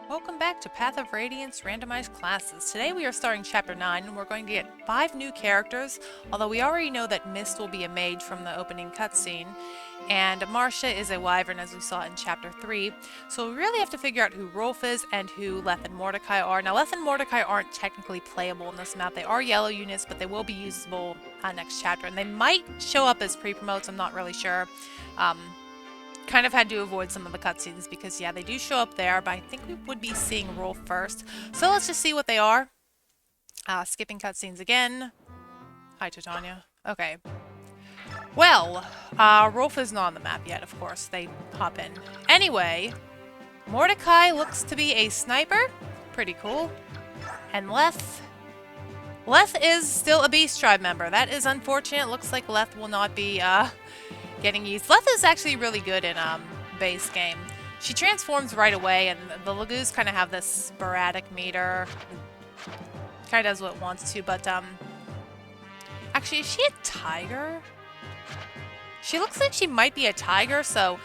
Welcome back to Path of Radiance Randomized Classes. Today we are starting Chapter 9 and we're going to get 5 new characters, although we already know that Mist will be a mage from the opening cutscene, and Marcia is a wyvern as we saw in Chapter 3, so we really have to figure out who Rolf is and who Leth and Mordecai are. Now Leth and Mordecai aren't technically playable in this map, they are yellow units, but they will be usable next chapter, and they might show up as pre-promotes, I'm not really sure. Kind of had to avoid some of the cutscenes because, yeah, they do show up there, but I think we would be seeing Rolf first. So let's just see what they are. Skipping cutscenes again. Hi, Titania. Okay. Well, Rolf is not on the map yet, of course. They hop in. Anyway, Mordecai looks to be a sniper. Pretty cool. And Leth is still a Beast Tribe member. That is unfortunate. Looks like Leth will not be, getting used. Leth is actually really good in base game. She transforms right away, and the Lagoos kind of have this sporadic meter. Kind of does what it wants to, but actually, is she a tiger? She looks like she might be a tiger, so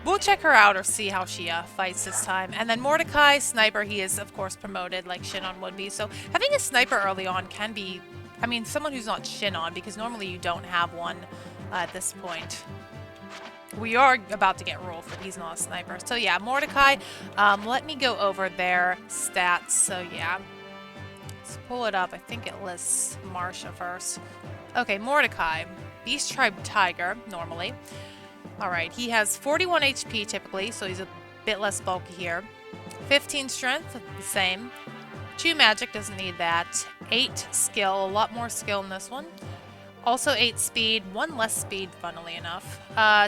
we'll check her out or see how she fights this time. And then Mordecai, sniper, he is of course promoted like Shinon would be. So having a sniper early on can be, I mean, someone who's not Shinon, because normally you don't have one at this point. We are about to get Rolf, but he's not a sniper. So yeah, Mordecai, let me go over their stats. So yeah, let's pull it up. I think it lists Marcia first. Okay, Mordecai, Beast Tribe Tiger, normally. Alright, he has 41 HP typically, so he's a bit less bulky here. 15 strength, the same. 2 magic, doesn't need that. 8 skill, a lot more skill in this one. Also 8 speed, 1 less speed, funnily enough.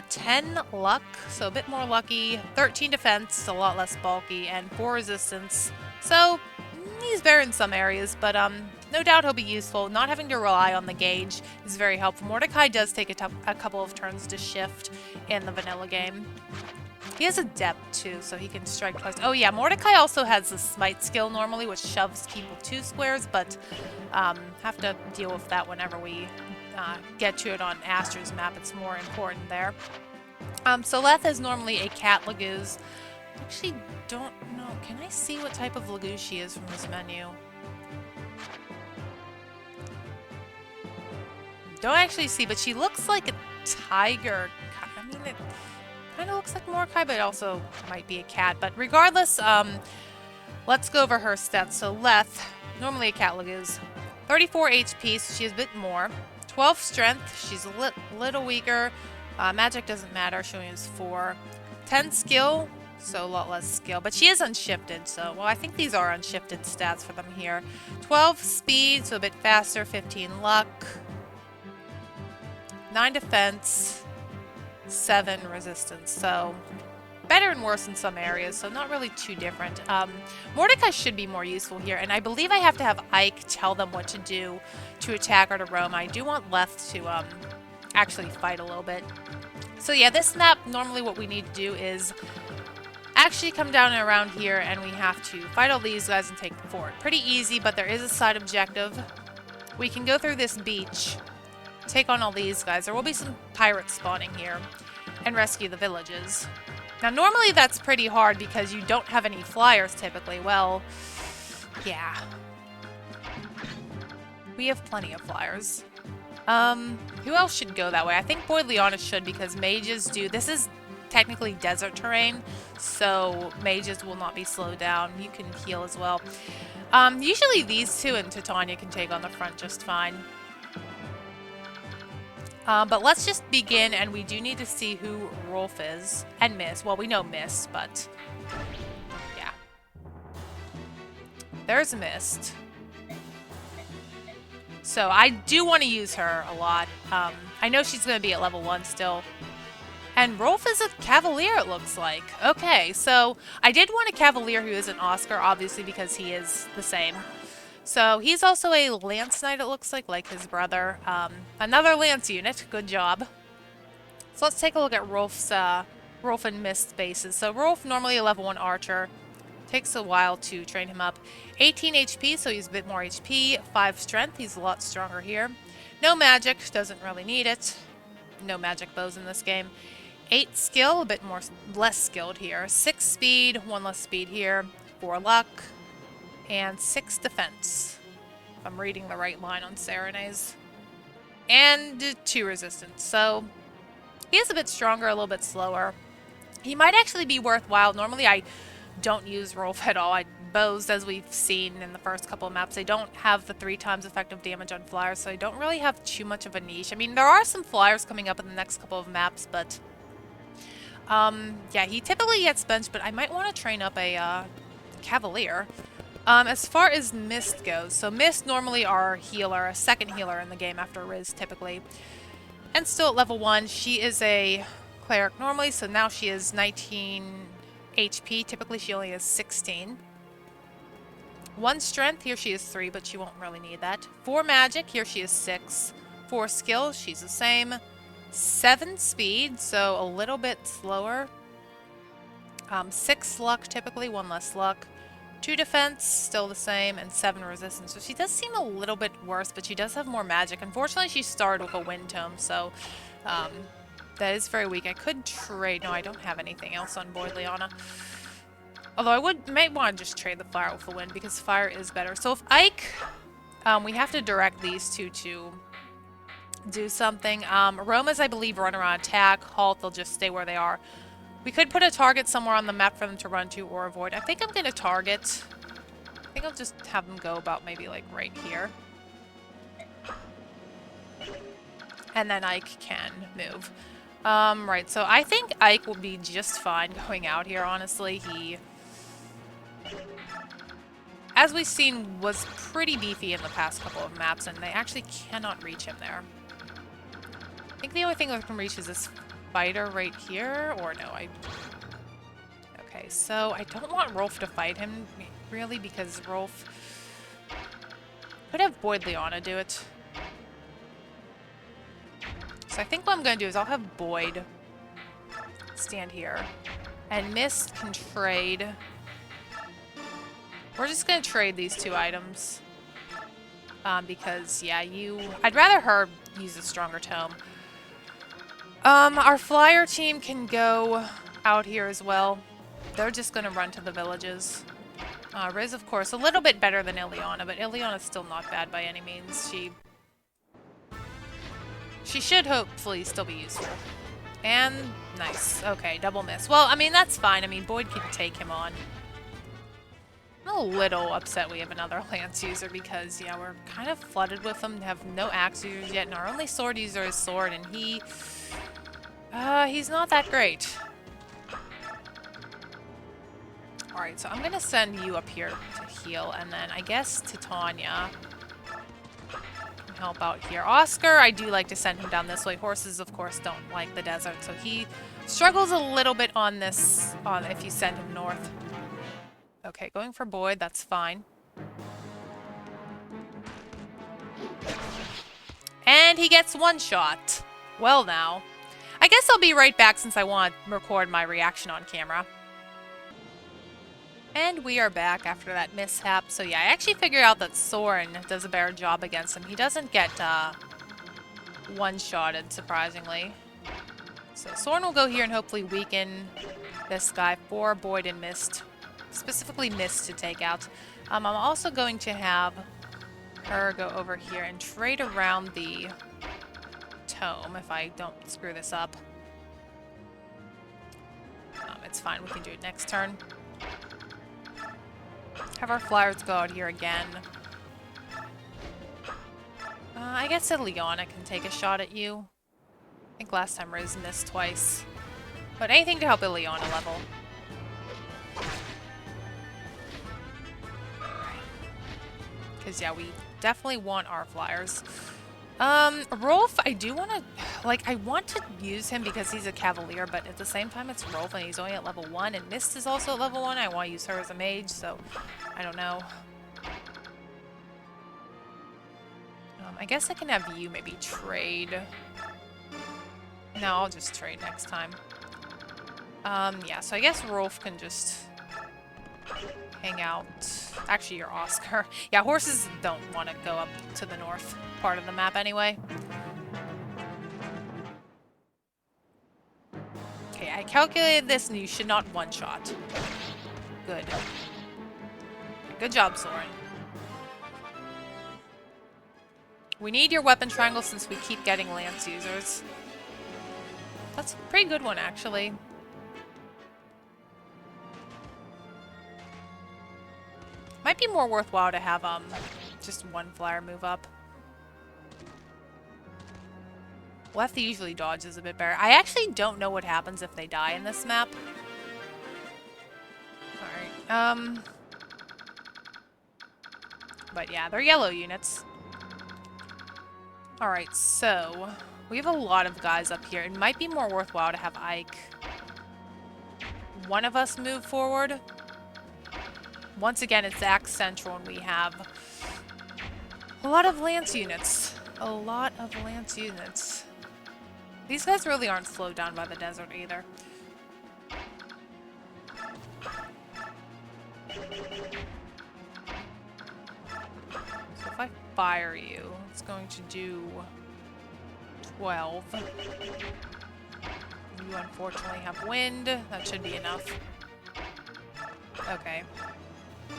10 luck, so a bit more lucky. 13 defense, a lot less bulky, and 4 resistance. So he's better in some areas, but no doubt he'll be useful. Not having to rely on the gauge is very helpful. Mordecai does take a couple of turns to shift in the vanilla game. He has adept too, so he can strike twice. Oh yeah, Mordecai also has the smite skill normally, which shoves people 2 squares, but have to deal with that whenever we get to it on Astra's map. It's more important there. So Leth is normally a cat Lagoos. Actually, don't know. Can I see what type of Lagoos she is from this menu? Don't actually see, but she looks like a tiger. I mean, it kind of looks like Mordecai, but it also might be a cat. But regardless, let's go over her stats. So Leth, normally a cat Lagoos. 34 HP, so she has a bit more. 12 strength, she's a little weaker. Magic doesn't matter, she only has 4. 10 skill, so a lot less skill. But she is unshifted, so, well, I think these are unshifted stats for them here. 12 speed, so a bit faster. 15 luck. 9 defense. 7 resistance, so better and worse in some areas, so not really too different. Mordecai should be more useful here, and I believe I have to have Ike tell them what to do to attack or to roam. I do want Leth to actually fight a little bit. So yeah, this map, normally what we need to do is actually come down and around here, and we have to fight all these guys and take them forward. Pretty easy, but there is a side objective. We can go through this beach, take on all these guys. There will be some pirates spawning here, and rescue the villages. Now, normally that's pretty hard because you don't have any flyers typically. Well, yeah. We have plenty of flyers. Who else should go that way? I think Boydliana should, because mages do. This is technically desert terrain, so mages will not be slowed down. You can heal as well. Usually these two and Titania can take on the front just fine. But let's just begin, and we do need to see who Rolf is. And Mist. Well, we know Mist, but yeah. There's Mist. So I do want to use her a lot. I know she's going to be at level 1 still. And Rolf is a Cavalier, it looks like. Okay, so I did want a Cavalier who isn't Oscar, obviously, because he is the same. So he's also a Lance Knight, it looks like his brother. Another Lance unit. Good job. So let's take a look at Rolf and Mist bases. So Rolf, normally a level 1 archer. Takes a while to train him up. 18 HP, so he's a bit more HP. 5 strength, he's a lot stronger here. No magic, doesn't really need it. No magic bows in this game. 8 skill, a bit more less skilled here. 6 speed, 1 less speed here. 4 luck, and 6 defense. If I'm reading the right line on Serena's. And 2 resistance. So he is a bit stronger, a little bit slower. He might actually be worthwhile. Normally I don't use Rolf at all. Bows, as we've seen in the first couple of maps, they don't have the 3 times effective damage on flyers, so I don't really have too much of a niche. I mean, there are some flyers coming up in the next couple of maps, but yeah, he typically gets benched, but I might want to train up a Cavalier. As far as Mist goes, so Mist normally our healer, a second healer in the game after Riz typically, and still at level 1. She is a cleric normally, so now she is 19 HP. Typically she only has 16. 1 strength, here she is 3, but she won't really need that. 4 magic, here she is 6. 4 skill, she's the same. 7 speed, so a little bit slower. 6 luck typically, 1 less luck. 2 defense, still the same, and 7 resistance. So she does seem a little bit worse, but she does have more magic. Unfortunately, she started with a wind tome, so that is very weak. I could trade. No, I don't have anything else on Boyd Liana. Although I might want to just trade the fire with the wind, because fire is better. So if Ike, we have to direct these two to do something. Aromas, I believe, run around attack. Halt, they'll just stay where they are. We could put a target somewhere on the map for them to run to or avoid. I think I'm going to target. I think I'll just have them go about maybe like right here. And then Ike can move. Right, so I think Ike will be just fine going out here, honestly. He, as we've seen, was pretty beefy in the past couple of maps, and they actually cannot reach him there. I think the only thing that can reach is this fighter right here, or no, okay, so I don't want Rolf to fight him, really, because Rolf could have Boyd Liana do it. So I think what I'm going to do is I'll have Boyd stand here, and Mist can trade. We're just going to trade these 2 items, because, yeah, I'd rather her use a stronger tome. Our flyer team can go out here as well. They're just going to run to the villages. Riz, of course, a little bit better than Ileana, but Ileana's still not bad by any means. She should hopefully still be useful. And nice. Okay, double miss. Well, I mean, that's fine. I mean, Boyd can take him on. I'm a little upset we have another lance user because, yeah, we're kind of flooded with them. Have no axe users yet, and our only sword user is sword, and he's not that great. Alright, so I'm going to send you up here to heal, and then I guess Titania can help out here. Oscar, I do like to send him down this way. Horses, of course, don't like the desert, so he struggles a little bit on this, if you send him north. Okay, going for Boyd, that's fine. And he gets 1 shot. Well now. I guess I'll be right back since I want to record my reaction on camera. And we are back after that mishap. So yeah, I actually figured out that Soren does a better job against him. He doesn't get one-shotted, surprisingly. So Soren will go here and hopefully weaken this guy for Boyd and Mist. Specifically Mist to take out. I'm also going to have her go over here and trade around the tome if I don't screw this up. It's fine, we can do it next turn. Have our flyers go out here again. I guess Ileana can take a shot at you. I think last time Riz missed twice. But anything to help Ileana level. Because, yeah, we definitely want our flyers. Rolf, I do want to, like, I want to use him because he's a Cavalier, but at the same time it's Rolf and he's only at level 1, and Mist is also at level 1. I want to use her as a mage, so I don't know. I guess I can have you maybe trade. No, I'll just trade next time. Yeah, so I guess Rolf can just hang out. Actually, you're Oscar. Yeah, horses don't want to go up to the north part of the map anyway. calculated this and you should not one-shot. Good. Good job, Soren. We need your weapon triangle since we keep getting lance users. That's a pretty good one, actually. Might be more worthwhile to have just one flyer move up. Lefty usually dodges a bit better. I actually don't know what happens if they die in this map. Alright, but yeah, they're yellow units. Alright, so we have a lot of guys up here. It might be more worthwhile to have Ike. One of us move forward. Once again, it's Axe Central and we have a lot of lance units. A lot of lance units. These guys really aren't slowed down by the desert either. So if I fire you, it's going to do 12. You unfortunately have wind. That should be enough. Okay.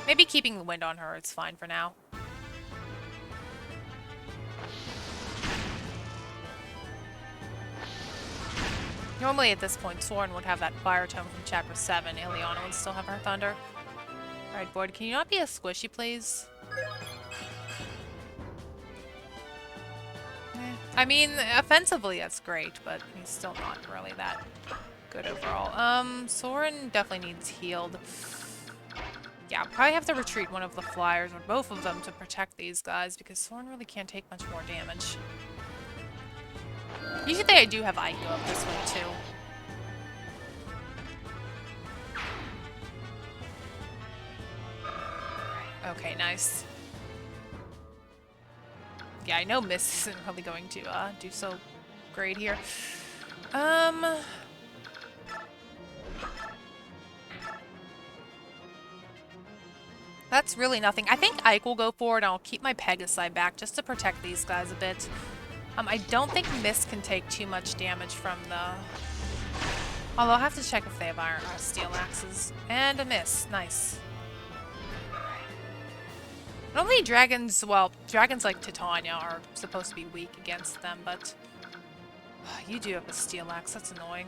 Maybe keeping the wind on her is fine for now. Normally at this point, Soren would have that fire tome from Chapter 7. Ileana would still have her thunder. Alright, board, can you not be a squishy, please? I mean, offensively that's great, but he's still not really that good overall. Soren definitely needs healed. Yeah, I'll probably have to retreat one of the flyers, or both of them, to protect these guys, because Soren really can't take much more damage. Usually I do have Ike go up this way, too. Okay, nice. Yeah, I know Miss isn't really going to do so great here. That's really nothing. I think Ike will go forward, and I'll keep my Pegasi back just to protect these guys a bit. I don't think Miss can take too much damage from the... Although I'll have to check if they have steel axes. And a miss. Nice. Normally dragons, well, dragons like Titania are supposed to be weak against them, but... You do have a steel axe. That's annoying.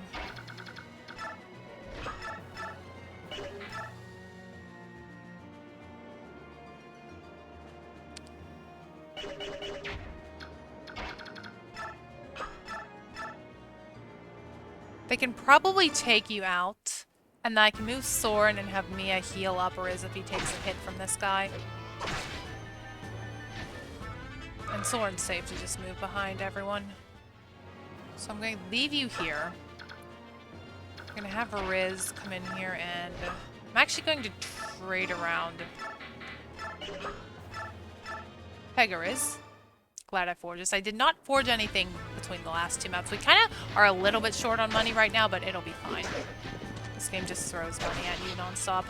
They can probably take you out, and then I can move Soren and have Mia heal up Riz if he takes a hit from this guy. And Soren's safe to just move behind everyone. So I'm going to leave you here. I'm going to have Riz come in here, and I'm actually going to trade around Pegariz. Glad I forged this. I did not forge anything between the last two maps. We kind of are a little bit short on money right now, but it'll be fine. This game just throws money at you nonstop.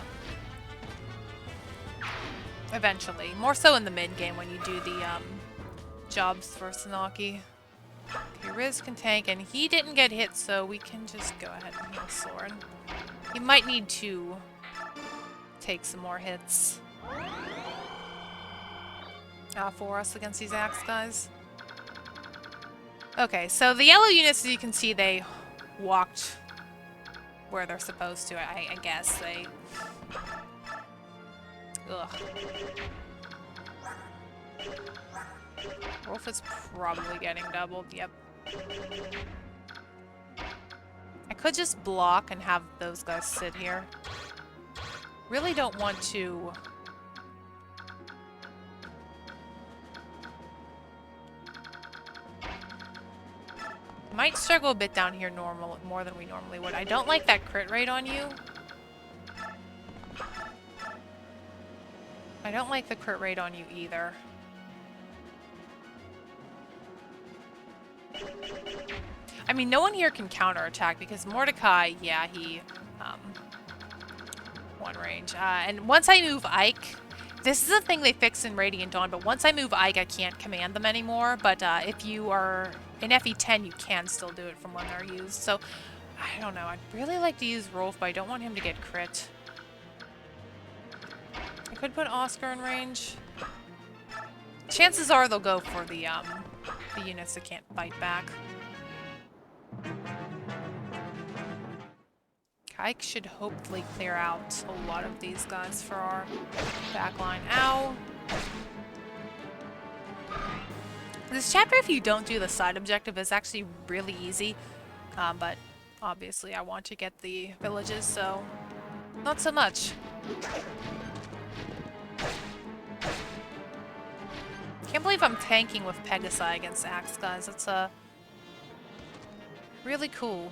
Eventually. More so in the mid-game when you do the jobs for Sanaki. Okay, Riz can tank, and he didn't get hit, so we can just go ahead and heal Soren. He might need to take some more hits for us against these axe guys. Okay, so the yellow units, as you can see, they walked where they're supposed to. I guess they... Ugh. Wolf is probably getting doubled. Yep. I could just block and have those guys sit here. Really don't want to... Might struggle a bit down here more than we normally would. I don't like that crit rate on you. I don't like the crit rate on you either. I mean, no one here can counterattack because Mordecai, yeah, he one range. And once I move Ike, this is a thing they fixed in Radiant Dawn, but once I move Ike, I can't command them anymore. But if you are in FE10, you can still do it from when they're used. So I don't know. I'd really like to use Rolf, but I don't want him to get crit. I could put Oscar in range. Chances are they'll go for the units that can't fight back. Ike should hopefully clear out a lot of these guys for our backline. Ow! This chapter, if you don't do the side objective, is actually really easy. But obviously I want to get the villages, so not so much. Can't believe I'm tanking with Pegasi against Axe, guys. That's really cool.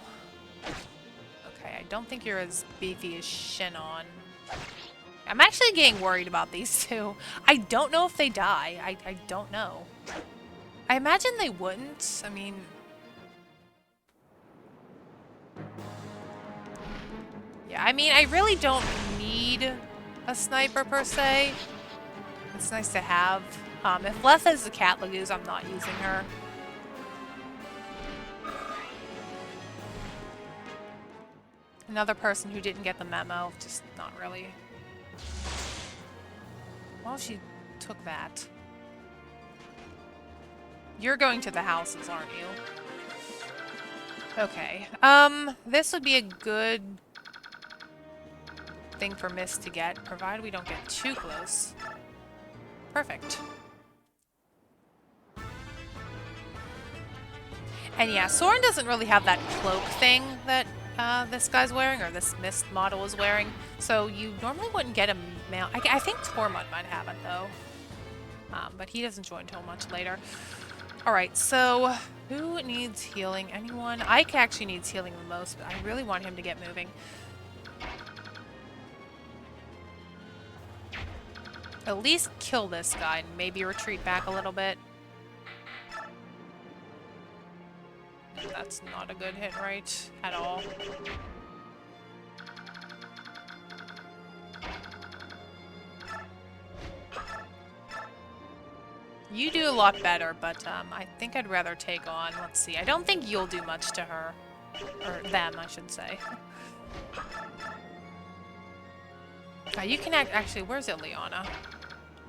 Okay, I don't think you're as beefy as Shinon. I'm actually getting worried about these two. I don't know if they die. I don't know. I imagine they wouldn't. I mean... Yeah, I mean, I really don't need a sniper per se. It's nice to have. If Letha is the cat lagoose, I'm not using her. Another person who didn't get the memo, just not really. Well, she took that. You're going to the houses, aren't you? Okay. This would be a good thing for Mist to get, provided we don't get too close. Perfect. And yeah, Soren doesn't really have that cloak thing that this guy's wearing, or this Mist model is wearing, so you normally wouldn't get a mount. I think Tormund might have it, though. But he doesn't join till much later. Alright, so who needs healing? Anyone? Ike actually needs healing the most, but I really want him to get moving. At least kill this guy and maybe retreat back a little bit. That's not a good hit rate at all. You do a lot better, but I think I'd rather take on, let's see, I don't think you'll do much to her. Or them, I should say. You can actually, where's Ileana?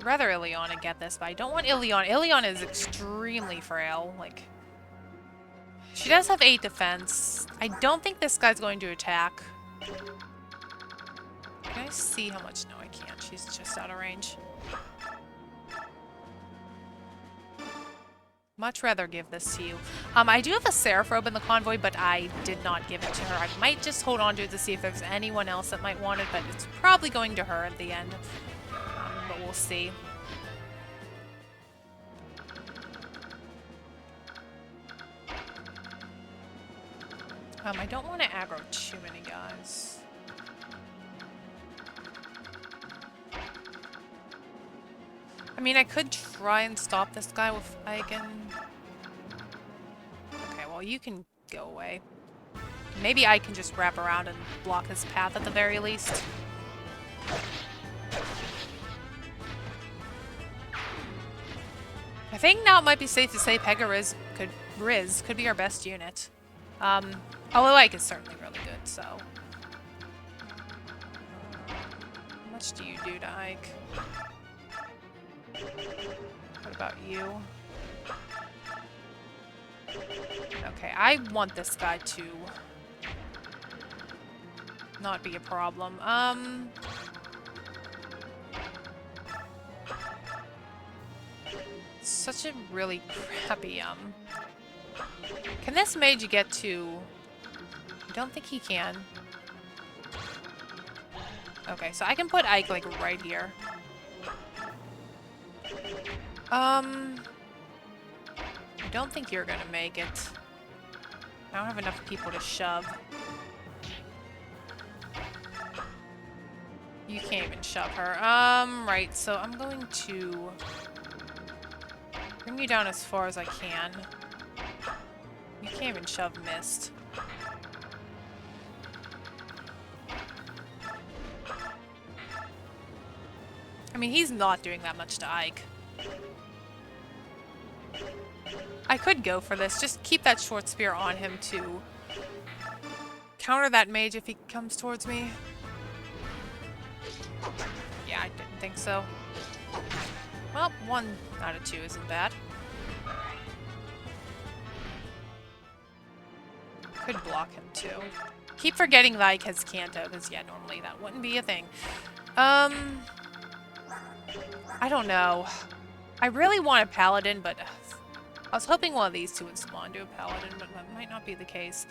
I'd rather Ileana get this, but I don't want Ileana. Ileana is extremely frail, like... She does have 8 defense. I don't think this guy's going to attack. Can I see how much? No, I can't. She's just out of range. Much rather give this to you. I do have a Seraph Robe in the convoy, but I did not give it to her. I might just hold on to it to see if there's anyone else that might want it, but it's probably going to her at the end. But we'll see. I don't want to aggro too many guys. I mean, I could try and stop this guy with Eigen. Okay, well, you can go away. Maybe I can just wrap around and block his path at the very least. I think now it might be safe to say Riz could be our best unit. Although Ike is certainly really good, so... How much do you do to Ike? What about you? Okay, I want this guy to not be a problem. Such a really crappy, Can this mage get to... I don't think he can. Okay, so I can put Ike, like, right here. I don't think you're gonna make it. I don't have enough people to shove. You can't even shove her. Right, so I'm going to bring you down as far as I can. You can't even shove Mist. I mean, he's not doing that much to Ike. I could go for this. Just keep that short spear on him to counter that mage if he comes towards me? Yeah, I didn't think so. Well, 1 out of 2 isn't bad. Could block him too. Keep forgetting that Ike has Kanto, because yeah, normally that wouldn't be a thing. I don't know. I really want a paladin, but I was hoping one of these two would spawn to a paladin, but that might not be the case.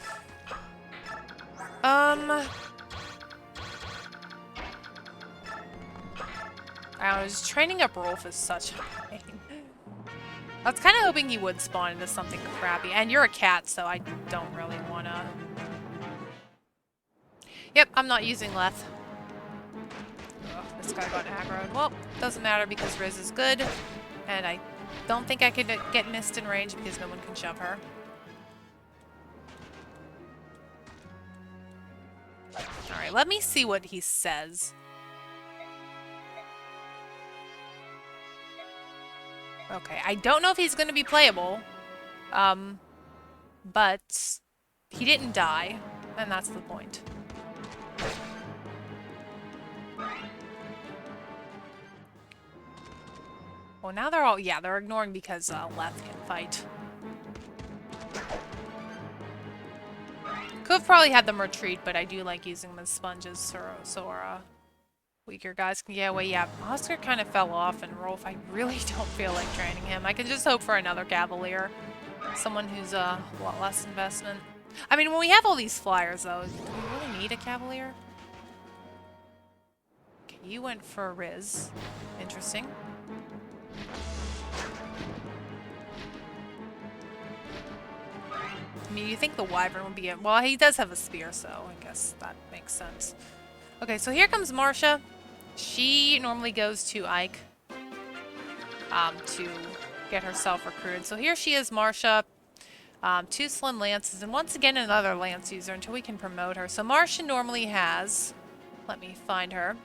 I was training up Rolf is such a pain. I was kind of hoping he would spawn into something crappy. And you're a cat, so I don't really want to... Yep, I'm not using Leth. Ugh, this guy got aggroed. Well, doesn't matter because Riz is good. And I don't think I could get Mist in range because no one can shove her. Alright, let me see what he says. Okay, I don't know if he's going to be playable. But he didn't die, and that's the point. Well, now they're all... Yeah, they're ignoring because Leth can fight. Could have probably had them retreat, but I do like using them as sponges so weaker guys can get away. Yeah, Oscar kind of fell off, and Rolf, I really don't feel like training him. I can just hope for another Cavalier. Someone who's a lot less investment. I mean, when we have all these flyers, though, do we really need a Cavalier? Okay, you went for a Riz. Interesting. I mean, you think the Wyvern would be... Well, he does have a spear, so I guess that makes sense. Okay, so here comes Marcia. She normally goes to Ike to get herself recruited. So here she is, Marcia. 2 slim lances, and once again another lance user until we can promote her. So Marcia normally has... Let me find her.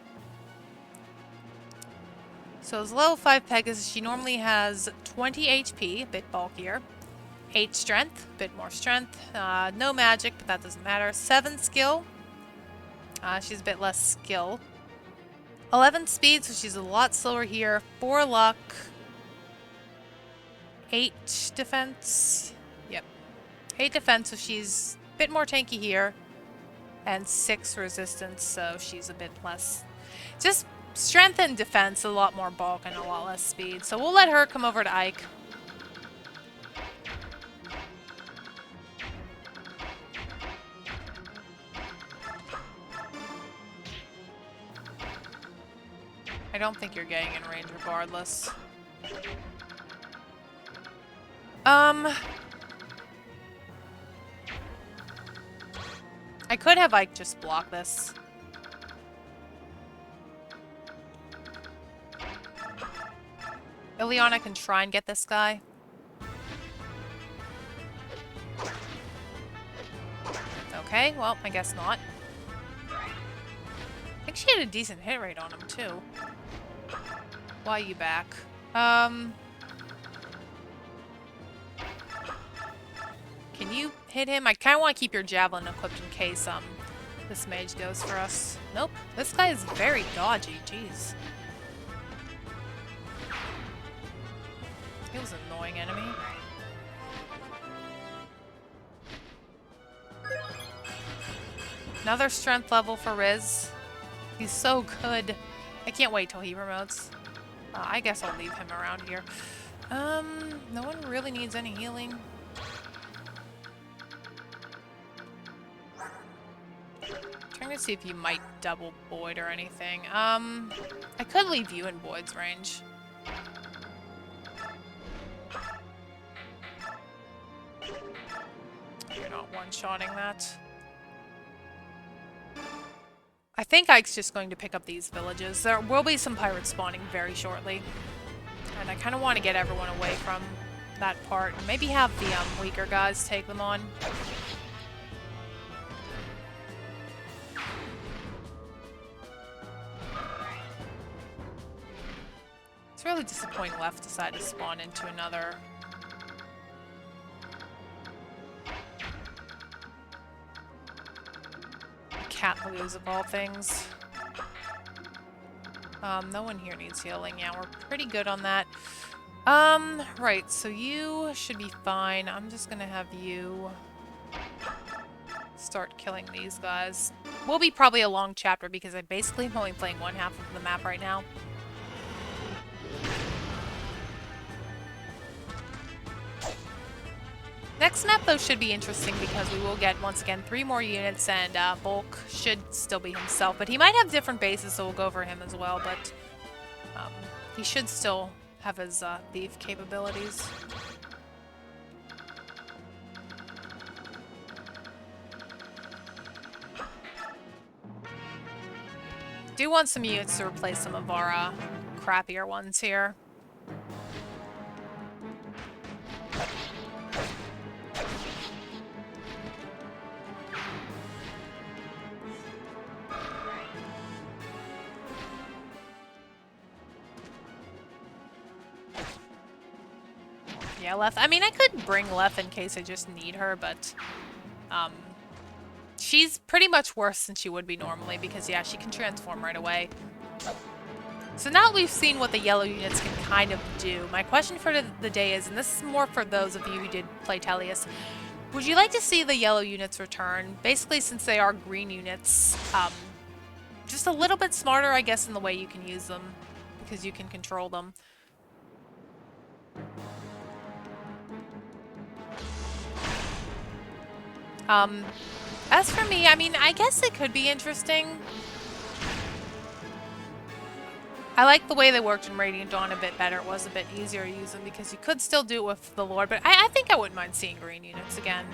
So as level 5 Pegasus, she normally has 20 HP, a bit bulkier. 8 strength, a bit more strength. No magic, but that doesn't matter. 7 skill. She's a bit less skill. 11 speed, so she's a lot slower here. 4 luck. 8 defense. Yep. 8 defense, so she's a bit more tanky here. And 6 resistance, so she's a bit less... Just strength and defense, a lot more bulk and a lot less speed. So we'll let her come over to Ike. I don't think you're getting in range regardless. I could have Ike just block this. Ileana can try and get this guy. Okay, well, I guess not. I think she had a decent hit rate on him, too. Why are you back? Can you hit him? I kind of want to keep your javelin equipped in case this mage goes for us. Nope. This guy is very dodgy. Jeez. He was an annoying enemy. Another strength level for Riz. He's so good. I can't wait till he promotes. I guess I'll leave him around here. No one really needs any healing. Trying to see if you might double Boyd or anything. I could leave you in Boyd's range. You're not one-shotting that. I think Ike's just going to pick up these villages. There will be some pirates spawning very shortly. And I kind of want to get everyone away from that part. And maybe have the weaker guys take them on. It's really disappointing Left decided to spawn into another... cat blues of all things. No one here needs healing. Yeah, we're pretty good on that. Right, so you should be fine. I'm just gonna have you start killing these guys. Will be probably a long chapter because I basically am only playing one half of the map right now. Next map, though, should be interesting because we will get, once again, 3 more units, and Bulk should still be himself. But he might have different bases, so we'll go for him as well. But he should still have his thief capabilities. Do want some units to replace some of our crappier ones here. Yeah, Leth. I mean, I could bring Leth in case I just need her, but she's pretty much worse than she would be normally because, yeah, she can transform right away. So now that we've seen what the yellow units can kind of do, my question for the day is, and this is more for those of you who did play Tellius, would you like to see the yellow units return? Basically, since they are green units, just a little bit smarter, I guess, in the way you can use them, because you can control them. As for me, I mean, I guess it could be interesting. I like the way they worked in Radiant Dawn a bit better. It was a bit easier to use them because you could still do it with the Lord, but I think I wouldn't mind seeing green units again.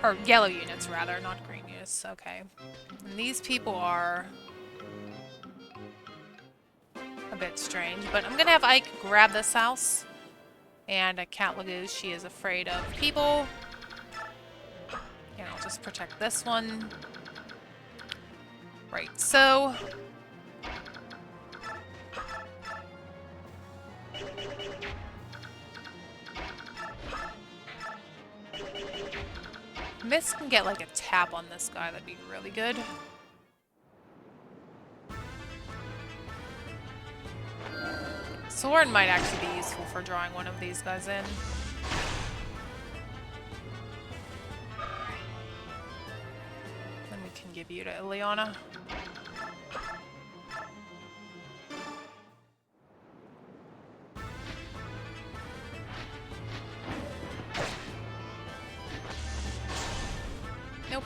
Or yellow units, rather, not green units. Okay. And these people are a bit strange, but I'm gonna have Ike grab this house. And a Cat Lagoose, she is afraid of people. And I'll just protect this one. Right, so... Mist can get like a tap on this guy, that'd be really good. Soren might actually be useful for drawing one of these guys in. Then we can give you to Ileana. Nope.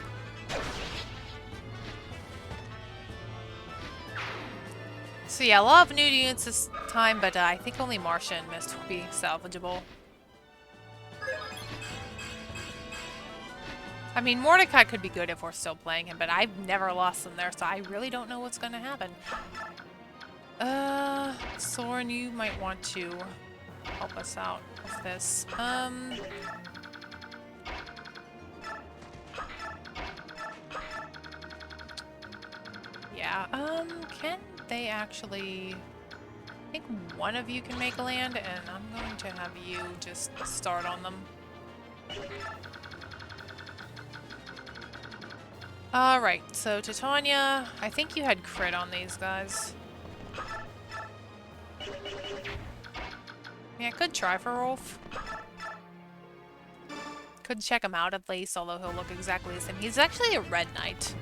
So yeah, a lot of new units this time, but I think only Marcia and Mist will be salvageable. I mean, Mordecai could be good if we're still playing him, but I've never lost him there, so I really don't know what's going to happen. Soren, you might want to help us out with this. Yeah, can they actually... I think one of you can make a land, and I'm going to have you just start on them. Alright, so Titania, I think you had crit on these guys. Yeah, I could try for Rolf. Could check him out at least, although he'll look exactly the same. He's actually a red knight.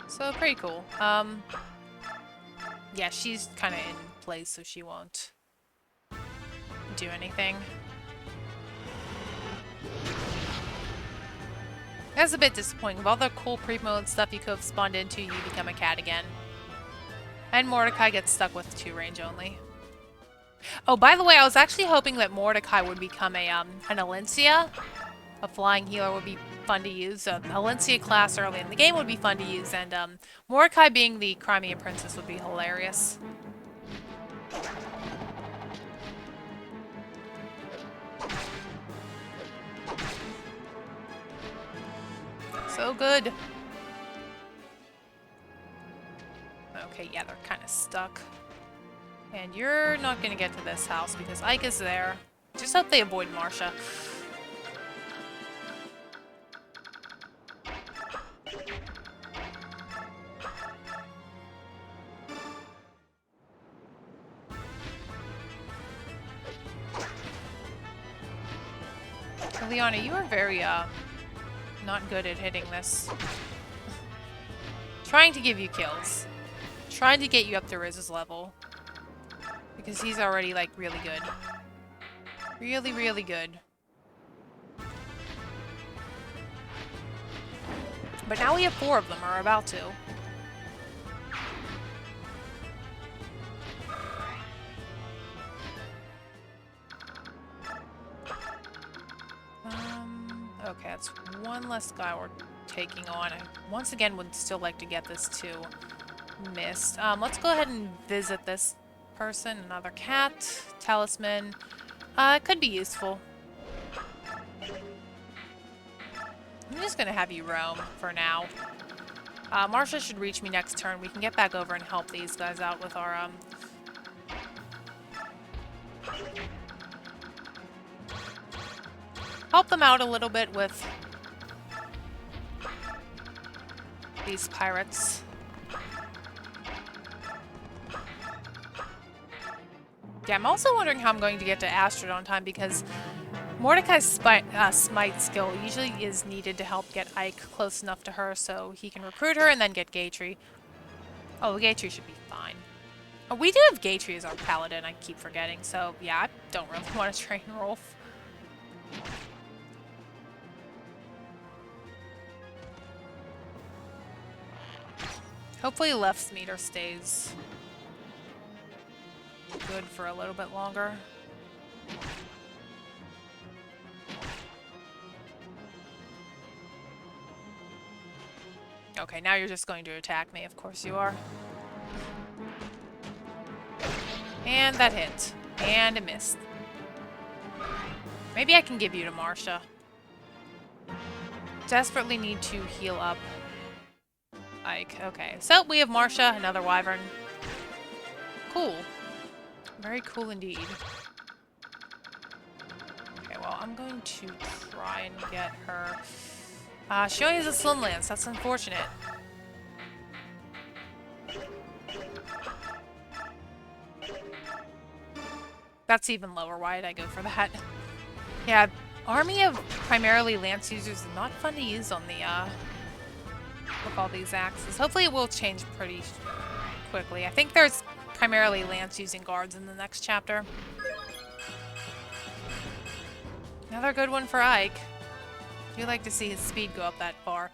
So, pretty cool. Yeah, she's kind of in place, so she won't do anything. That's a bit disappointing. With all the cool pre-mode stuff you could have spawned into, you become a cat again. And Mordecai gets stuck with 2 range only. Oh, by the way, I was actually hoping that Mordecai would become an Alencia. A flying healer would be fun to use. Alencia class early in the game would be fun to use, and Mordecai being the Crimea princess would be hilarious. So good. Okay, yeah, they're kind of stuck. And you're not going to get to this house because Ike is there. Just hope they avoid Marsha. Leona, you are very, not good at hitting this. Trying to give you kills. Trying to get you up to Riz's level. Because he's already, like, really good. Really, really good. But now we have 4 of them, or about to. Okay, that's one less guy we're taking on. I, once again, would still like to get this to Mist. Let's go ahead and visit this person. Another cat. Talisman. It could be useful. I'm just gonna have you roam for now. Marsha should reach me next turn. We can get back over and help these guys out with our, help them out a little bit with these pirates. Yeah, I'm also wondering how I'm going to get to Astrid on time because Mordecai's smite skill usually is needed to help get Ike close enough to her so he can recruit her and then get Gatry. Oh, Gatry should be fine. Oh, we do have Gatry as our paladin, I keep forgetting, so yeah, I don't really want to train Rolf. Hopefully Left's meter stays good for a little bit longer. Okay, now you're just going to attack me. Of course you are. And that hit. And a miss. Maybe I can give you to Marsha. Desperately need to heal up Ike. Okay, so we have Marsha, another wyvern. Cool. Very cool indeed. Okay, well, I'm going to try and get her... she only has a slim lance. That's unfortunate. That's even lower. Why did I go for that? Yeah, army of primarily lance users is not fun to use on the, with all these axes. Hopefully it will change pretty quickly. I think there's primarily lance using guards in the next chapter. Another good one for Ike. I'd like to see his speed go up that far.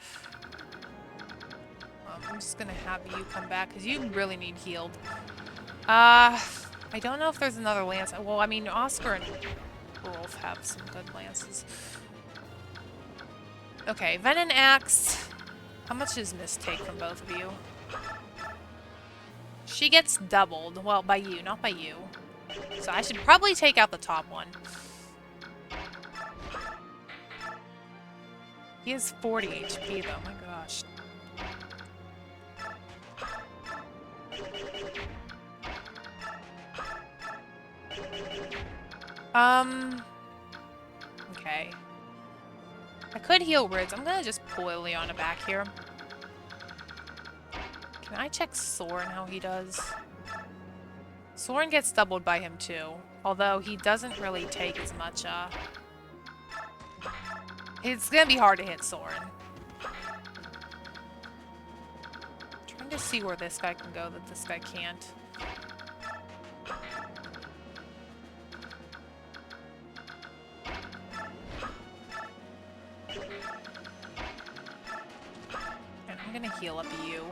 I'm just gonna have you come back because you really need healed. I don't know if there's another lance. Well, I mean, Oscar and Rolf have some good lances. Okay, Venom Axe. How much does Mist take from both of you? She gets doubled. Well, by you, not by you. So I should probably take out the top one. He has 40 HP though, my gosh. Okay. I could heal Rids. I'm gonna just pull Ileana back here. Can I check Soren how he does? Soren gets doubled by him too. Although he doesn't really take as much, it's gonna be hard to hit Soren. Trying to see where this guy can go that this guy can't. And I'm gonna heal up you.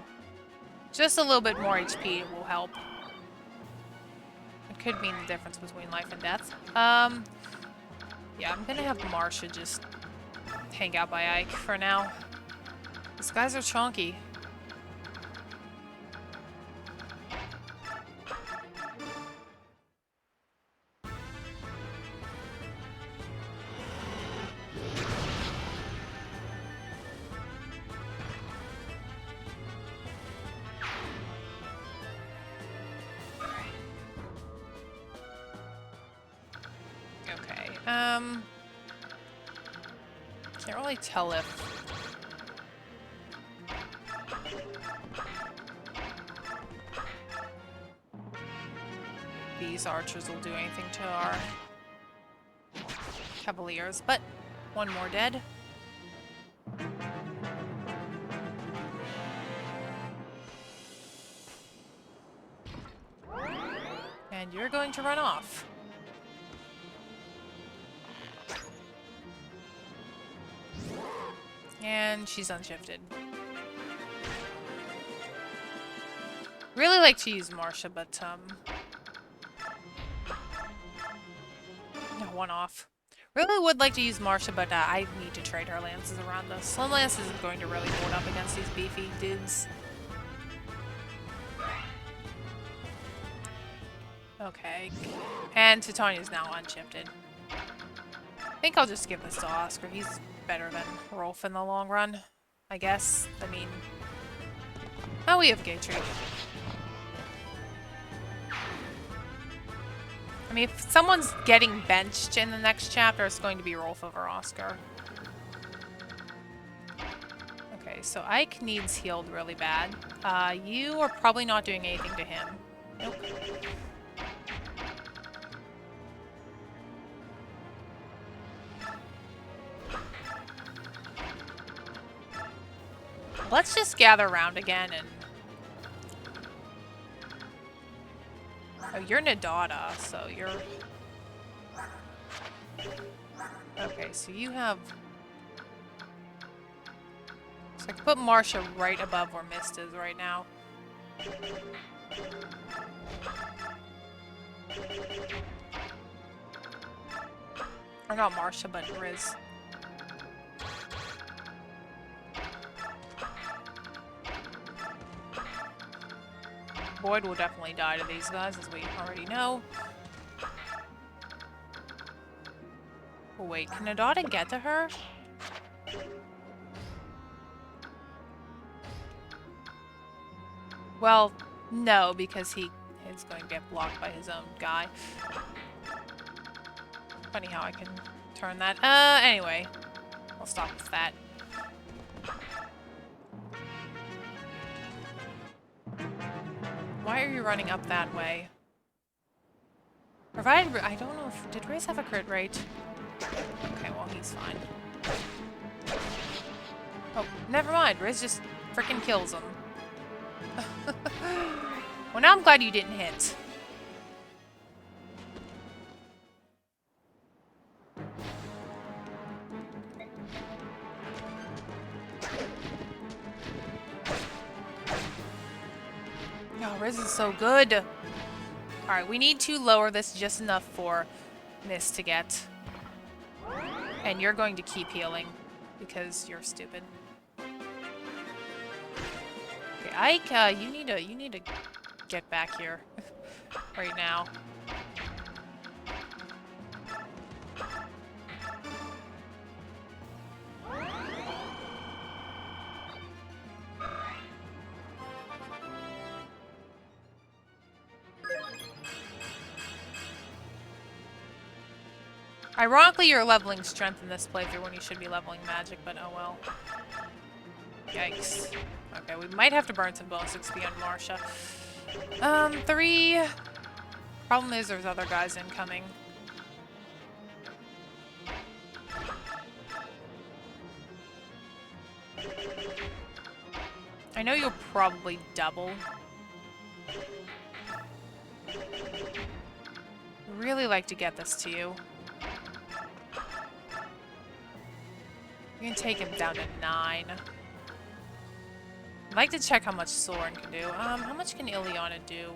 Just a little bit more HP will help. It could mean the difference between life and death. Yeah, I'm gonna have Marsha just hang out by Ike for now. These guys are chonky. Can't really tell if... these archers will do anything to our cavaliers, but one more dead. And you're going to run off. And she's unshifted. Really like to use Marcia, but no, one off. Really would like to use Marcia, but I need to trade her lances around. The Slim Lance isn't going to really hold up against these beefy dudes. Okay. And Titania's now unshifted. I think I'll just give this to Oscar. He's better than Rolf in the long run, I guess. I mean... oh, we have Gatry. I mean, if someone's getting benched in the next chapter, it's going to be Rolf over Oscar. Okay, so Ike needs healed really bad. You are probably not doing anything to him. Nope. Let's just gather around again and... oh, you're Nadada, so you're... okay, so you have... so I can put Marcia right above where Mist is right now. Or not Marcia, but Riz. Boyd will definitely die to these guys, as we already know. Oh, wait, can Nadada get to her? Well, no, because he is going to get blocked by his own guy. Funny how I can turn that. Anyway, I'll stop with that. Why are you running up that way? Provided... I don't know if... did Riz have a crit rate? Okay, well, he's fine. Oh, never mind. Riz just freaking kills him. Well, now I'm glad you didn't hit. Oh, Riz is so good. Alright, we need to lower this just enough for Mist to get. And you're going to keep healing because you're stupid. Okay, Ike, you need to get back here right now. Ironically, you're leveling strength in this playthrough when you should be leveling magic, but oh well. Yikes. Okay, we might have to burn some bonus XP on Marcia. 3. Problem is there's other guys incoming. I know you'll probably double. Really like to get this to you. You can take him down to 9. I'd like to check how much Soren can do. How much can Ileana do?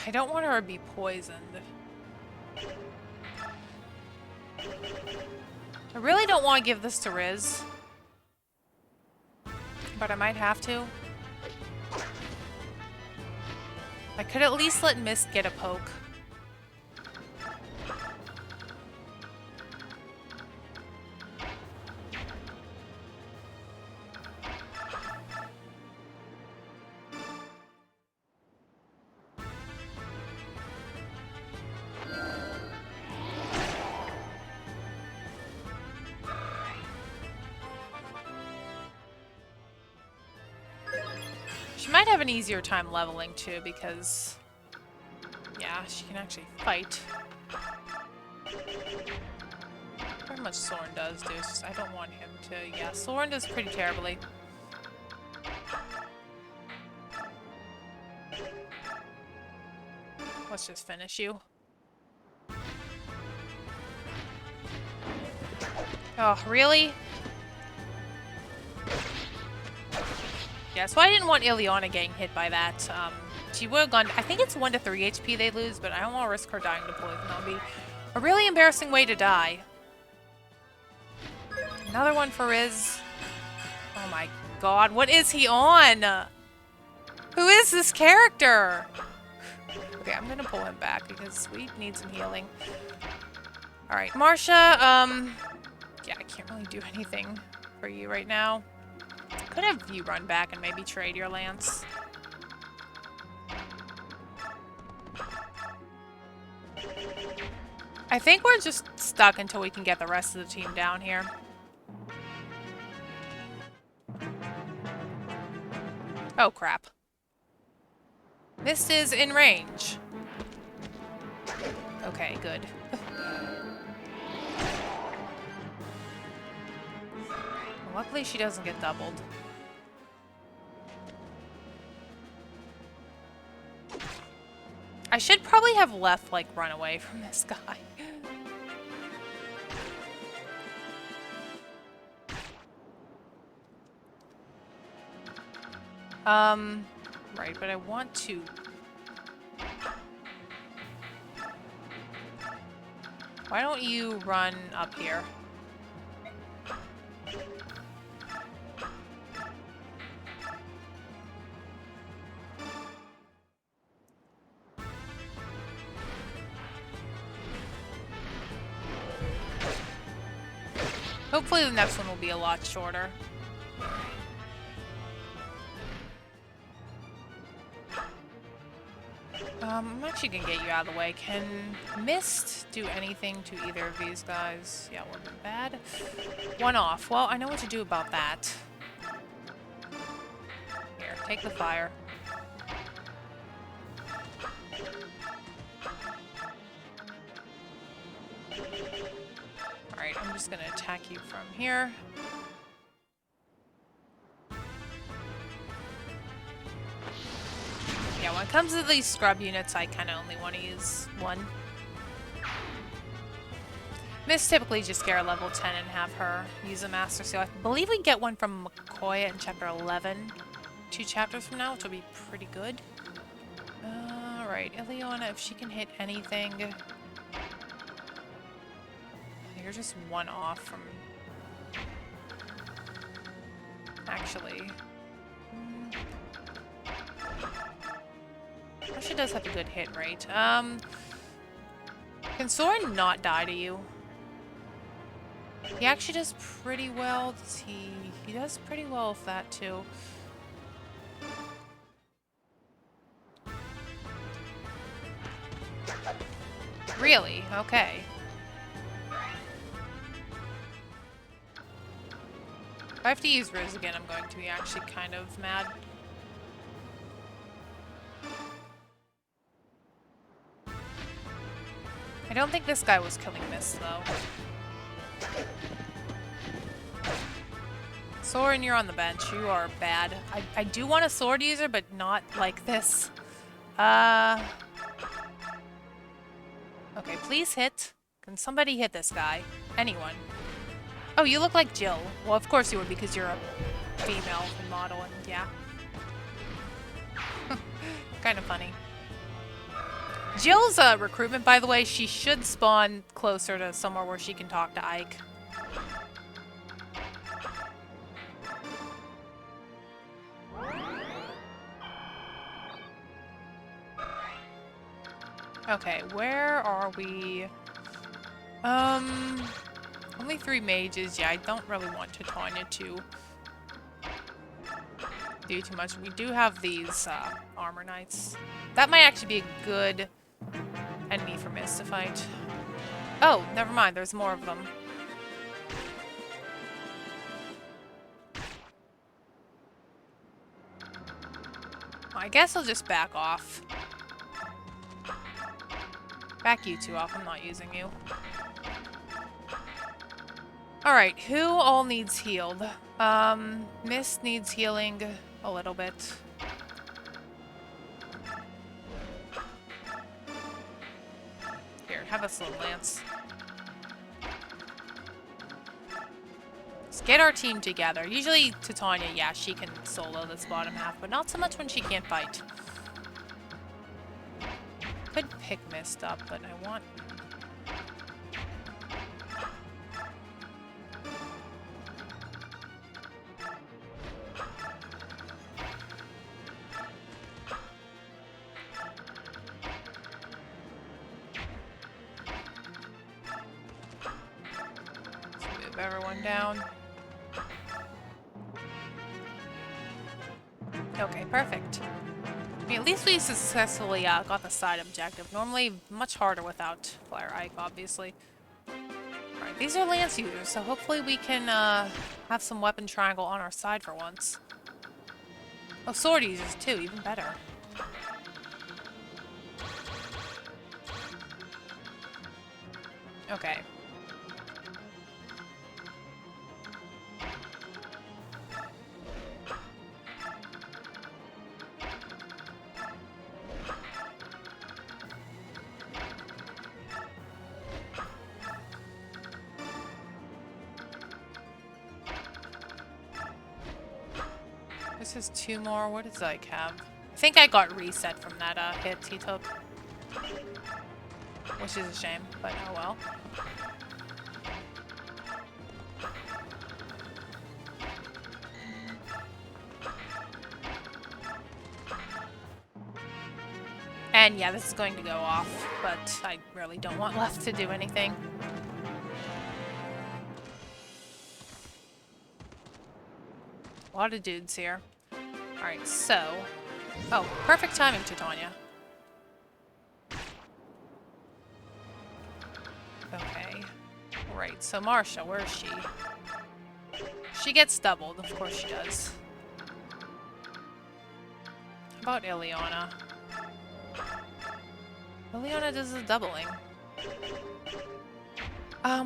I don't want her to be poisoned. I really don't want to give this to Riz. But I might have to. I could at least let Mist get a poke. She might have an easier time leveling too because, yeah, she can actually fight. Pretty much Soren does do. It's just I don't want him to. Yeah, Soren does pretty terribly. Let's just finish you. Oh, really? Yeah, so I didn't want Ileana getting hit by that. She would have gone... I think it's 1 to 3 HP they lose, but I don't want to risk her dying to poison. That would be a really embarrassing way to die. Another one for Riz. Oh my god, what is he on? Who is this character? Okay, I'm gonna pull him back because we need some healing. Alright, Marcia, yeah, I can't really do anything for you right now. Could have you run back and maybe trade your lance. I think we're just stuck until we can get the rest of the team down here. Oh, crap. Mist is in range. Okay, good. Luckily, she doesn't get doubled. I should probably have left, like, run away from this guy. Right, but I want to... Why don't you run up here? Hopefully the next one will be a lot shorter. I'm actually gonna get you out of the way. Can Mist do anything to either of these guys? Yeah, wouldn't be bad. One off. Well, I know what to do about that. Here, take the fire. Alright, I'm just gonna attack you from here. Yeah, when it comes to these scrub units, I kind of only want to use one. Mist typically just scare level 10 and have her use a Master Seal. I believe we get one from McCoy in Chapter 11. 2 chapters from now, which will be pretty good. Alright, Ileana, if she can hit anything... You're just one off from... Actually... She does have a good hit rate. Can Soren not die to you? He actually does pretty well. Does he? He does pretty well with that too. Really? Okay. If I have to use Riz again, I'm going to be actually kind of mad. I don't think this guy was killing Mist, though. Soren, you're on the bench. You are bad. I do want a sword user, but not like this. Okay, please hit. Can somebody hit this guy? Anyone. Oh, you look like Jill. Well, of course you would, because you're a female model, and yeah. Kind of funny. Jill's recruitment, by the way, she should spawn closer to somewhere where she can talk to Ike. Okay, where are we? Only 3 mages. Yeah, I don't really want Titania to do too much. We do have these armor knights. That might actually be a good enemy for Mist to fight. Oh, never mind. There's more of them. I guess I'll just back off. Back you two off. I'm not using you. Alright, who all needs healed? Mist needs healing a little bit. Here, have a slow lance. Let's get our team together. Usually, Titania, yeah, she can solo this bottom half, but not so much when she can't fight. Could pick Mist up, but I want... Let's move everyone down. Okay, perfect. I mean, at least we successfully got the side objective. Normally, much harder without Flare Ike, obviously. Alright, these are lance users, so hopefully we can have some weapon triangle on our side for once. Oh, sword users too, even better. Okay. This is 2 more. What does Ike have? I think I got reset from that hit he took. Which is a shame, but oh well. And yeah, this is going to go off, but I really don't want left to do anything. A lot of dudes here. Alright, so... Oh, perfect timing, Titania. Okay. Right, so Marsha, where is she? She gets doubled, of course she does. How about Ileana? Ileana does the doubling.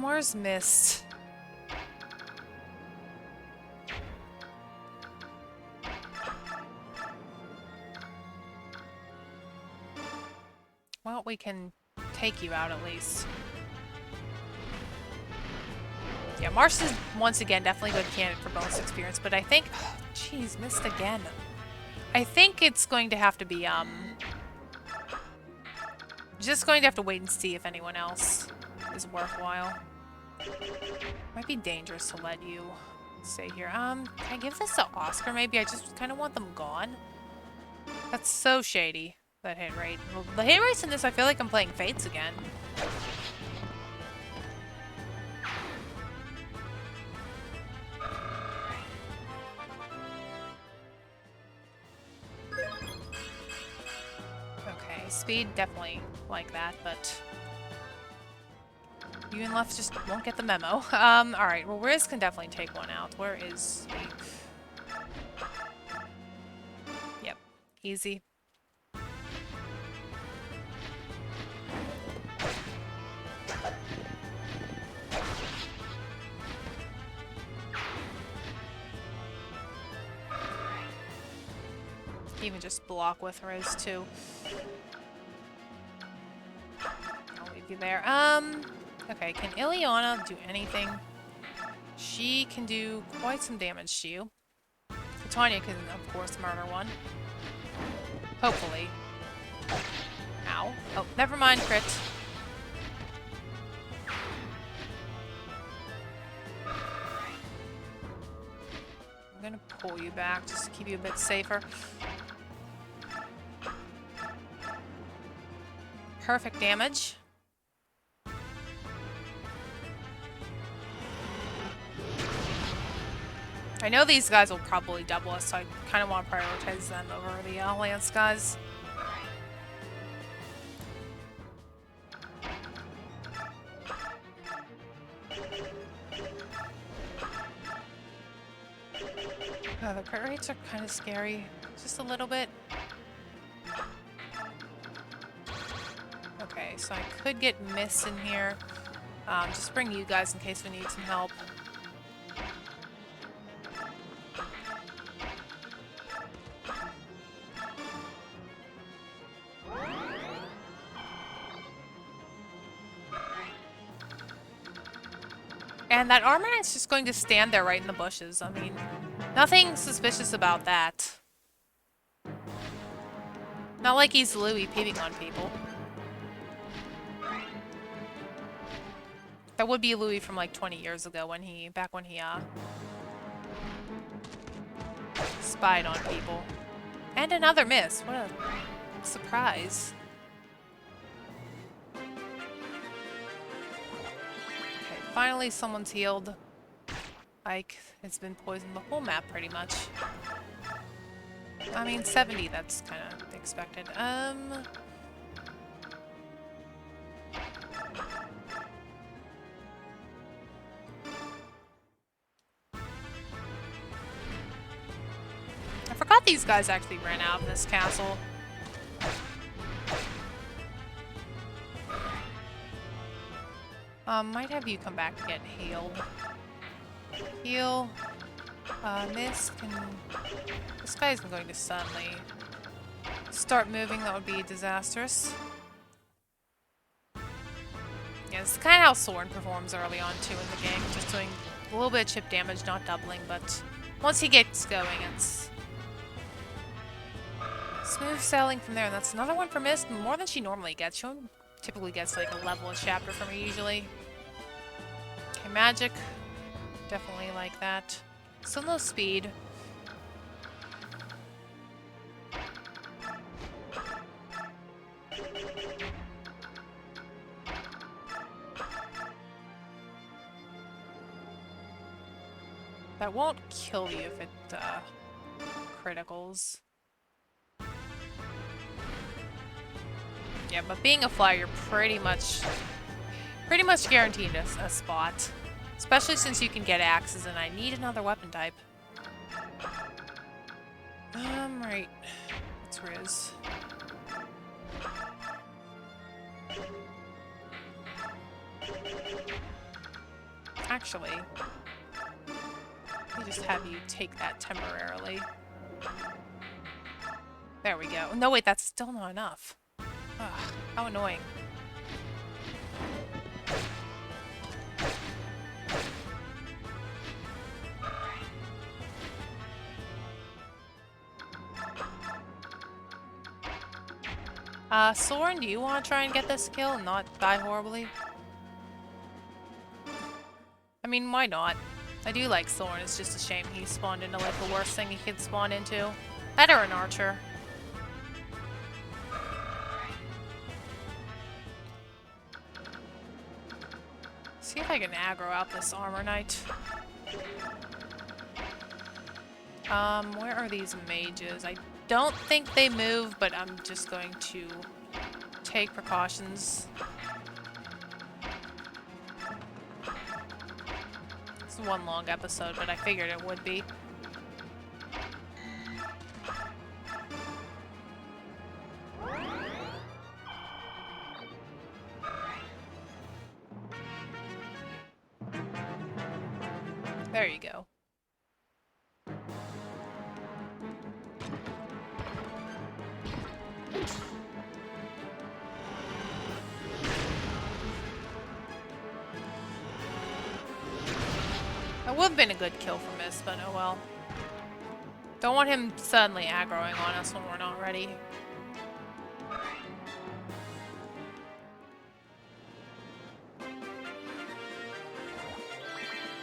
Where's Mist? Well, we can take you out at least. Yeah, Mars is, once again, definitely a good candidate for bonus experience, but I think... Jeez, missed again. I think it's going to have to be, just going to have to wait and see if anyone else is worthwhile. Might be dangerous to let you stay here. Can I give this to Oscar, maybe? I just kind of want them gone. That's so shady. That hit rate. Well, the hit rates in this, I feel like I'm playing Fates again. Okay, speed definitely like that, but you and left just won't get the memo. Alright, well Riz can definitely take one out. Where is Speed? Yep, easy. Even just block with Riz too. I'll leave you there. Okay, can Ileana do anything? She can do quite some damage to you. Titania can, of course, murder one. Hopefully. Ow. Oh, never mind, crit. I'm gonna pull you back just to keep you a bit safer. Perfect damage. I know these guys will probably double us, so I kind of want to prioritize them over the Lance guys. The crit rates are kind of scary. Just a little bit. Okay, so I could get Mist in here. Just bring you guys in case we need some help. And that armor knight's just going to stand there right in the bushes. I mean, nothing suspicious about that. Not like he's Louis peeping on people. That would be Louis from like 20 years ago when back when he spied on people. And another miss. What a surprise. Okay, finally someone's healed. Like, it's been poisoned the whole map pretty much. I mean, 70, that's kind of expected. I forgot these guys actually ran out of this castle. Might have you come back to get healed. Heal. This guy isn't going to suddenly start moving. That would be disastrous. Yeah, this is kind of how Soren performs early on too in the game. Just doing a little bit of chip damage, not doubling, but once he gets going, it's smooth sailing from there. And that's another one for Mist, more than she normally gets. She typically gets like a level a chapter from me usually. Okay, magic. Definitely like that. Still no speed. That won't kill you if it criticals. Yeah, but being a flyer, you're pretty much guaranteed a spot. Especially since you can get axes, and I need another weapon type. Right. What's Riz? Actually, let me just have you take that temporarily. There we go. No, wait, that's still not enough. Ugh, how annoying. Soren, do you want to try and get this kill and not die horribly? I mean, why not? I do like Soren, it's just a shame he spawned into like the worst thing he could spawn into. That or an archer. See if I can aggro out this armor knight. Where are these mages? I don't think they move, but I'm just going to take precautions. It's one long episode, but I figured it would be. There you go. That would have been a good kill for Mist, but oh well. Don't want him suddenly aggroing on us when we're not ready.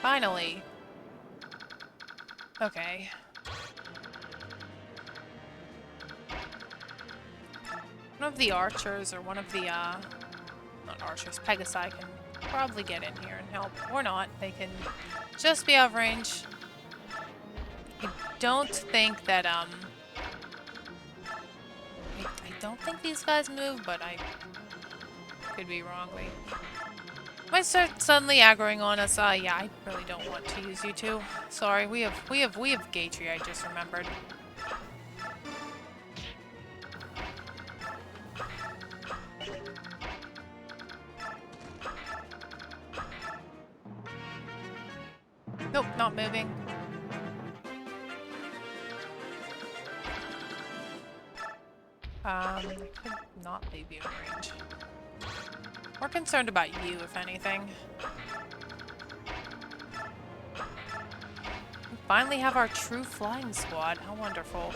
Finally. Okay. One of the archers or one of the, not archers, Pegasi can probably get in here and help. Or not. They can just be out of range. I don't think that, I don't think these guys move, but I could be wrong. They might start suddenly aggroing on us. Yeah, I really don't want to use you two. Sorry, we have Gatry, I just remembered. Nope, not moving. I could not leave you in range. More concerned about you, if anything. We finally have our true flying squad. How wonderful.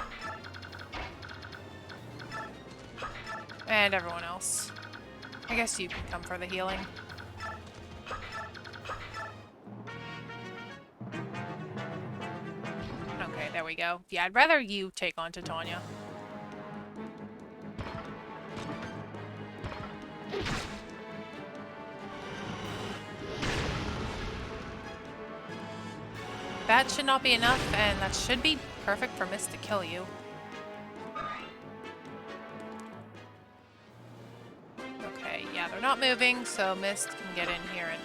And everyone else. I guess you can come for the healing. Okay, there we go. Yeah, I'd rather you take on Titania. That should not be enough, and that should be perfect for Mist to kill you. Okay, yeah, they're not moving, so Mist can get in here and...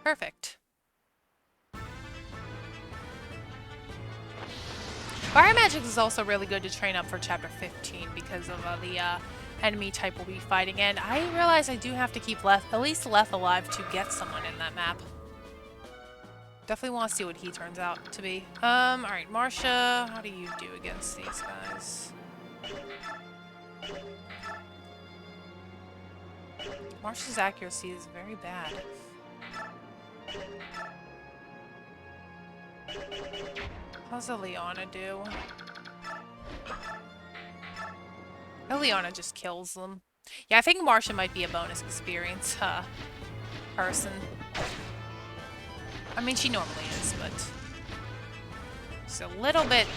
Perfect. Fire magic is also really good to train up for Chapter 15 because of the enemy type we'll be fighting, and I realize I do have to keep at least Leth alive to get someone in that map. Definitely want to see what he turns out to be. Alright, Marcia, how do you do against these guys? Marcia's accuracy is very bad. How's Eliana do? Eliana just kills them. Yeah, I think Marcia might be a bonus experience person. I mean, she normally is, but she's a little bit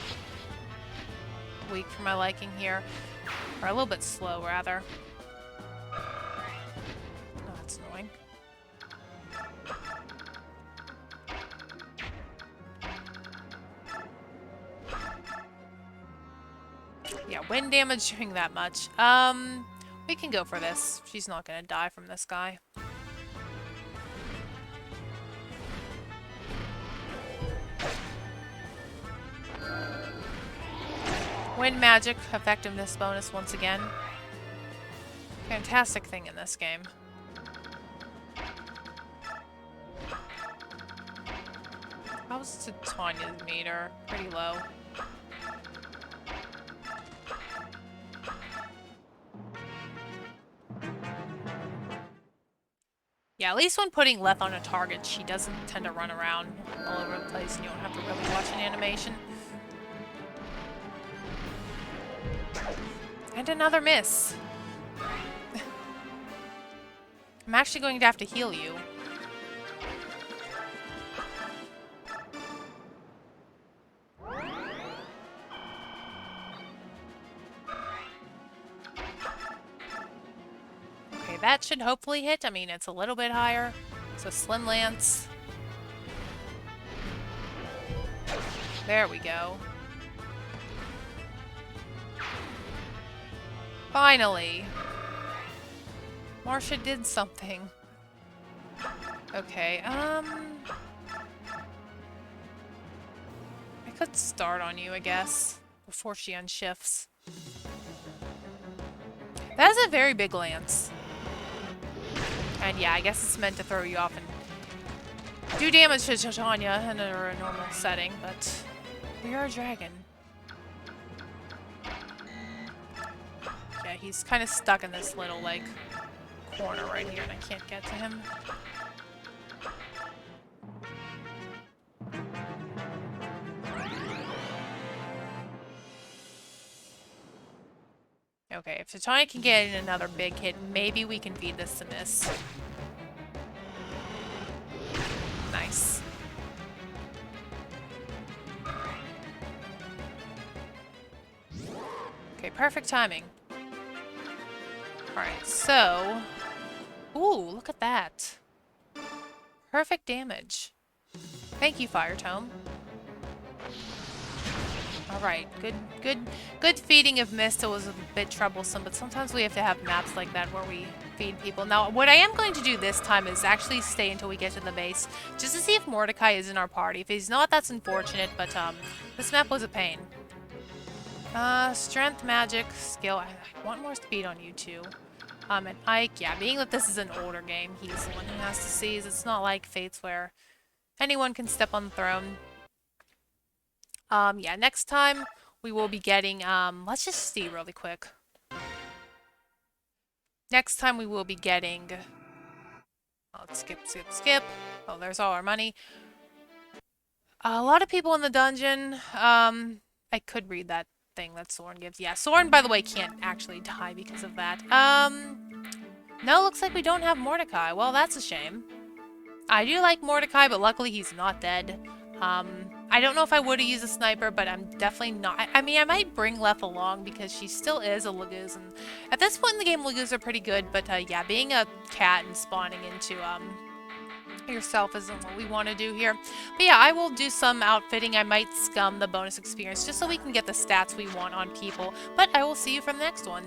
weak for my liking here. Or a little bit slow, rather. Oh, that's annoying. Yeah, wind damage doing that much. We can go for this. She's not gonna die from this guy. Wind magic, effectiveness bonus once again. Fantastic thing in this game. How's Titania's meter? Pretty low. Yeah, at least when putting Leth on a target, she doesn't tend to run around all over the place and you don't have to really watch an animation. And another miss. I'm actually going to have to heal you. Okay, that should hopefully hit. I mean, it's a little bit higher. So Slim Lance. There we go. Finally. Marcia did something. Okay, I could start on you, I guess, before she unshifts. That is a very big lance. And yeah, I guess it's meant to throw you off and do damage to Titania in a normal setting, but we are a dragon. Yeah, he's kind of stuck in this little, like, corner right here, and I can't get to him. Okay, if Titania can get in another big hit, maybe we can feed this to Miss. Nice. Okay, perfect timing. Alright, so... Ooh, look at that. Perfect damage. Thank you, Fire Tome. Alright, good feeding of Mist. It was a bit troublesome, but sometimes we have to have maps like that where we feed people. Now, what I am going to do this time is actually stay until we get to the base, just to see if Mordecai is in our party. If he's not, that's unfortunate, but this map was a pain. Strength, magic, skill. I want more speed on you two. And Ike, yeah, being that this is an older game, he's the one who has to seize. It's not like Fates where anyone can step on the throne. Yeah, next time we will be getting, let's just see really quick. Next time we will be getting, let's skip. Oh, there's all our money. A lot of people in the dungeon. I could read that thing that Soren gives. Yeah, Soren, by the way, can't actually die because of that. No, looks like we don't have Mordecai. Well, that's a shame. I do like Mordecai, but luckily he's not dead. I don't know if I would have used a sniper, but I'm definitely not. I mean, I might bring Leth along because she still is a Laguz, and at this point in the game, Laguz are pretty good, but yeah, being a cat and spawning into, yourself isn't what we want to do here. But yeah, I will do some outfitting. I might scum the bonus experience just so we can get the stats we want on people, but I will see you from the next one.